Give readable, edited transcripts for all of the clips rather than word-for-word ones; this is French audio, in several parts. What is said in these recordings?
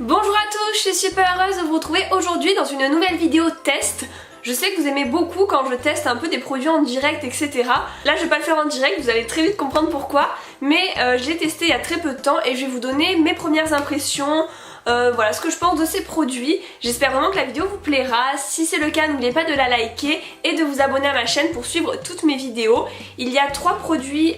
Bonjour à tous, je suis super heureuse de vous retrouver aujourd'hui dans une nouvelle vidéo test. Je sais que vous aimez beaucoup quand je teste un peu des produits en direct, etc. Là je vais pas le faire en direct, vous allez très vite comprendre pourquoi. Mais je l'ai testé il y a très peu de temps et je vais vous donner mes premières impressions. Voilà ce que je pense de ces produits. J'espère vraiment que la vidéo vous plaira. Si c'est le cas, n'oubliez pas de la liker et de vous abonner à ma chaîne pour suivre toutes mes vidéos. Il y a 3 produits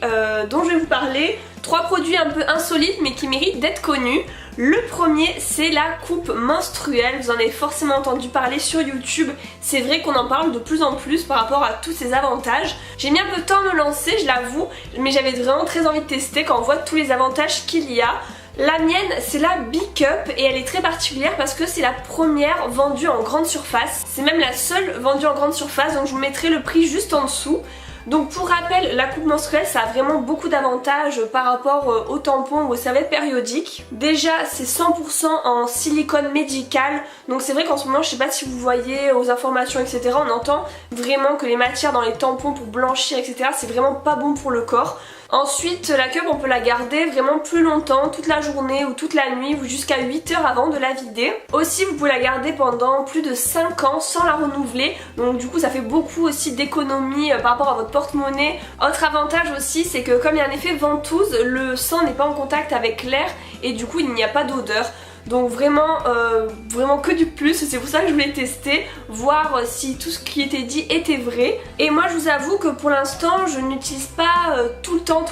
dont je vais vous parler. 3 produits un peu insolites mais qui méritent d'être connus. Le premier, c'est la coupe menstruelle. Vous en avez forcément entendu parler sur YouTube. C'est vrai qu'on en parle de plus en plus par rapport à tous ces avantages. J'ai mis un peu de temps à me lancer, je l'avoue, mais j'avais vraiment très envie de tester quand on voit tous les avantages qu'il y a. La mienne, c'est la B-Cup et elle est très particulière parce que c'est la première vendue en grande surface. C'est même la seule vendue en grande surface, donc je vous mettrai le prix juste en dessous. Donc pour rappel, la coupe menstruelle ça a vraiment beaucoup d'avantages par rapport aux tampons ou aux serviettes périodiques. Déjà c'est 100% en silicone médical, donc c'est vrai qu'en ce moment, je sais pas si vous voyez aux informations etc, on entend vraiment que les matières dans les tampons pour blanchir etc, c'est vraiment pas bon pour le corps. Ensuite la cup on peut la garder vraiment plus longtemps, toute la journée ou toute la nuit ou jusqu'à 8 heures avant de la vider. Aussi vous pouvez la garder pendant plus de 5 ans sans la renouveler, donc du coup ça fait beaucoup aussi d'économies par rapport à votre porte-monnaie. Autre avantage aussi c'est que comme il y a un effet ventouse, le sang n'est pas en contact avec l'air et du coup il n'y a pas d'odeur. Donc vraiment que du plus, c'est pour ça que je voulais tester, voir si tout ce qui était dit était vrai. Et moi je vous avoue que pour l'instant je n'utilise pas tout le temps,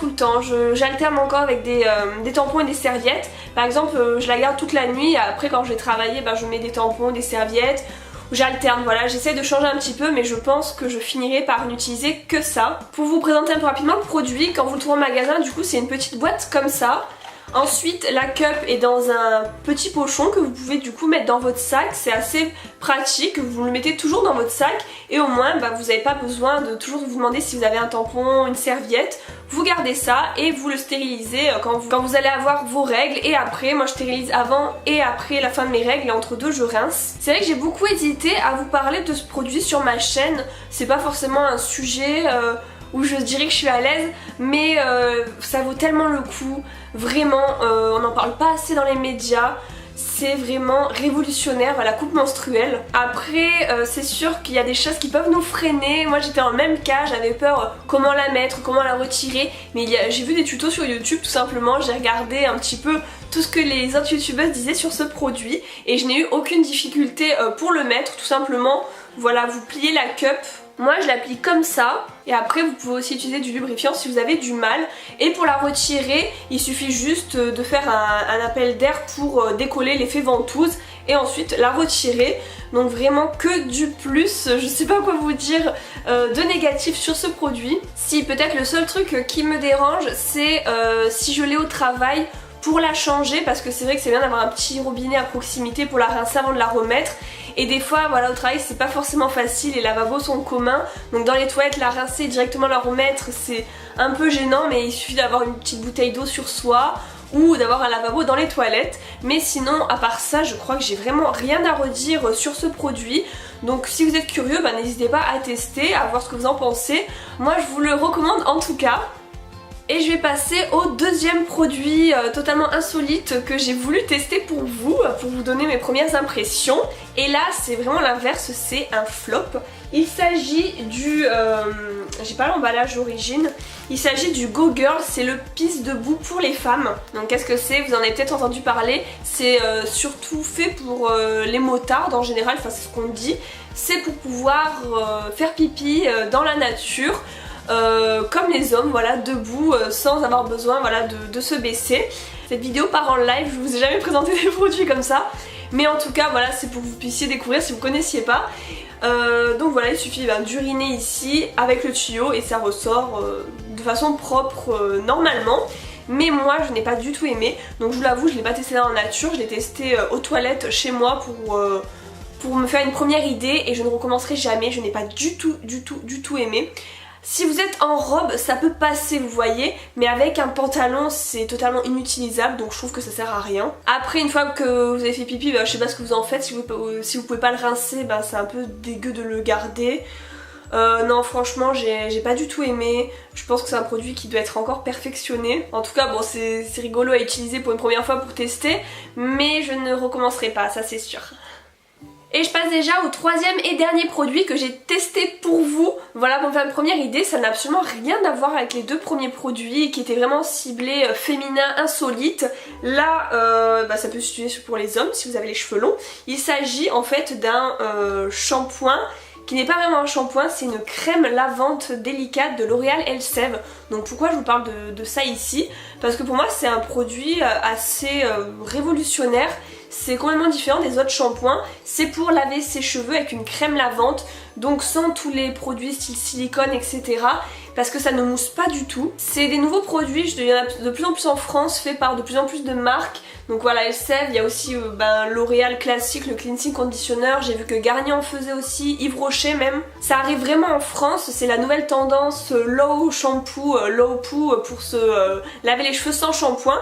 j'alterne encore avec des tampons et des serviettes. Par exemple je la garde toute la nuit, après quand je vais travailler je mets des tampons, des serviettes. J'alterne, voilà, j'essaie de changer un petit peu mais je pense que je finirai par n'utiliser que ça. Pour vous présenter un peu rapidement le produit, quand vous le trouvez en magasin du coup c'est une petite boîte comme ça. Ensuite la cup est dans un petit pochon que vous pouvez du coup mettre dans votre sac, c'est assez pratique, vous le mettez toujours dans votre sac et au moins vous n'avez pas besoin de toujours vous demander si vous avez un tampon, une serviette, vous gardez ça et vous le stérilisez quand vous allez avoir vos règles. Et après, moi je stérilise avant et après la fin de mes règles et entre deux je rince. C'est vrai que j'ai beaucoup hésité à vous parler de ce produit sur ma chaîne, c'est pas forcément un sujet où je dirais que je suis à l'aise, mais ça vaut tellement le coup, vraiment, on n'en parle pas assez dans les médias, c'est vraiment révolutionnaire la coupe menstruelle. Après c'est sûr qu'il y a des choses qui peuvent nous freiner, moi j'étais en même cas, j'avais peur comment la mettre, comment la retirer, mais j'ai vu des tutos sur YouTube tout simplement, j'ai regardé un petit peu tout ce que les autres youtubeuses disaient sur ce produit et je n'ai eu aucune difficulté pour le mettre, tout simplement, voilà, vous pliez la cup. Moi je l'applique comme ça et après vous pouvez aussi utiliser du lubrifiant si vous avez du mal. Et pour la retirer, il suffit juste de faire un appel d'air pour décoller l'effet ventouse et ensuite la retirer. Donc vraiment que du plus, je sais pas quoi vous dire de négatif sur ce produit. Si peut-être le seul truc qui me dérange c'est si je l'ai au travail, pour la changer, parce que c'est vrai que c'est bien d'avoir un petit robinet à proximité pour la rincer avant de la remettre. Et des fois voilà, au travail c'est pas forcément facile, les lavabos sont communs, donc dans les toilettes la rincer directement la remettre c'est un peu gênant, mais il suffit d'avoir une petite bouteille d'eau sur soi ou d'avoir un lavabo dans les toilettes. Mais sinon à part ça je crois que j'ai vraiment rien à redire sur ce produit. Donc si vous êtes curieux n'hésitez pas à tester, à voir ce que vous en pensez. Moi je vous le recommande en tout cas. Et je vais passer au deuxième produit totalement insolite que j'ai voulu tester pour vous donner mes premières impressions. Et là c'est vraiment l'inverse, c'est un flop. Il s'agit du... j'ai pas l'emballage d'origine. Il s'agit du Go Girl, c'est le pisse debout pour les femmes. Donc qu'est-ce que c'est? Vous en avez peut-être entendu parler. C'est surtout fait pour les motards en général, enfin c'est ce qu'on dit. C'est pour pouvoir faire pipi dans la nature. Comme les hommes, voilà, debout sans avoir besoin de se baisser. Cette vidéo part en live, je vous ai jamais présenté des produits comme ça, mais en tout cas voilà, c'est pour que vous puissiez découvrir si vous connaissiez pas. Donc voilà, il suffit d'uriner ici avec le tuyau et ça ressort de façon propre normalement. Mais moi je n'ai pas du tout aimé, donc je vous l'avoue, je l'ai pas testé dans la nature, je l'ai testé aux toilettes chez moi pour me faire une première idée et je ne recommencerai jamais, je n'ai pas du tout aimé. Si vous êtes en robe ça peut passer vous voyez, mais avec un pantalon c'est totalement inutilisable, donc je trouve que ça sert à rien. Après une fois que vous avez fait pipi, je sais pas ce que vous en faites, si vous pouvez pas le rincer c'est un peu dégueu de le garder. Non franchement j'ai pas du tout aimé, je pense que c'est un produit qui doit être encore perfectionné. En tout cas bon c'est rigolo à utiliser pour une première fois pour tester, mais je ne recommencerai pas, ça c'est sûr. Et je passe déjà au troisième et dernier produit que j'ai testé pour vous. Voilà, pour me faire une première idée, ça n'a absolument rien à voir avec les deux premiers produits qui étaient vraiment ciblés féminin, insolite. Là, ça peut s'utiliser pour les hommes si vous avez les cheveux longs. Il s'agit en fait d'un shampoing qui n'est pas vraiment un shampoing, c'est une crème lavante délicate de L'Oréal Elseve. Donc pourquoi je vous parle de ça ici? Parce que pour moi c'est un produit assez révolutionnaire. C'est complètement différent des autres shampoings. C'est pour laver ses cheveux avec une crème lavante, donc sans tous les produits style silicone, etc. Parce que ça ne mousse pas du tout. C'est des nouveaux produits, il y en a de plus en plus en France, faits par de plus en plus de marques. Donc voilà, Elseve, il y a aussi L'Oréal classique, le cleansing conditioner. J'ai vu que Garnier en faisait aussi, Yves Rocher même. Ça arrive vraiment en France, c'est la nouvelle tendance low shampoo, low poo pour se laver les cheveux sans shampoing.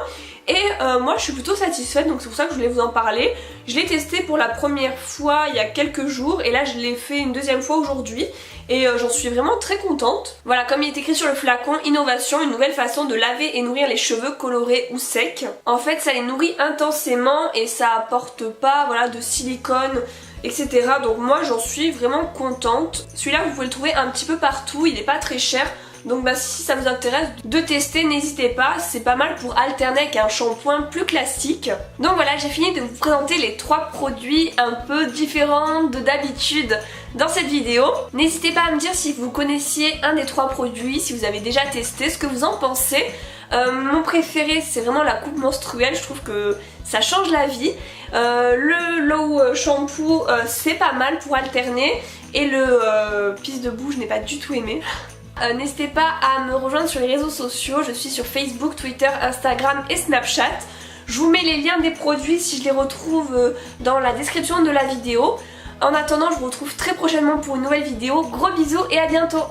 Et moi je suis plutôt satisfaite, donc c'est pour ça que je voulais vous en parler. Je l'ai testé pour la première fois il y a quelques jours et là je l'ai fait une deuxième fois aujourd'hui. Et j'en suis vraiment très contente. Voilà, comme il est écrit sur le flacon, innovation, une nouvelle façon de laver et nourrir les cheveux colorés ou secs. En fait ça les nourrit intensément et ça apporte pas voilà, de silicone, etc. Donc moi j'en suis vraiment contente. Celui-là vous pouvez le trouver un petit peu partout, il n'est pas très cher. Donc si ça vous intéresse de tester, n'hésitez pas, c'est pas mal pour alterner avec un shampoing plus classique. Donc voilà, j'ai fini de vous présenter les 3 produits un peu différents de d'habitude dans cette vidéo. N'hésitez pas à me dire si vous connaissiez un des 3 produits, si vous avez déjà testé, ce que vous en pensez. Mon préféré c'est vraiment la coupe menstruelle, je trouve que ça change la vie. Le low shampoo c'est pas mal pour alterner et le pisse de boue je n'ai pas du tout aimé. N'hésitez pas à me rejoindre sur les réseaux sociaux, je suis sur Facebook, Twitter, Instagram et Snapchat. Je vous mets les liens des produits si je les retrouve dans la description de la vidéo. En attendant, je vous retrouve très prochainement pour une nouvelle vidéo. Gros bisous et à bientôt!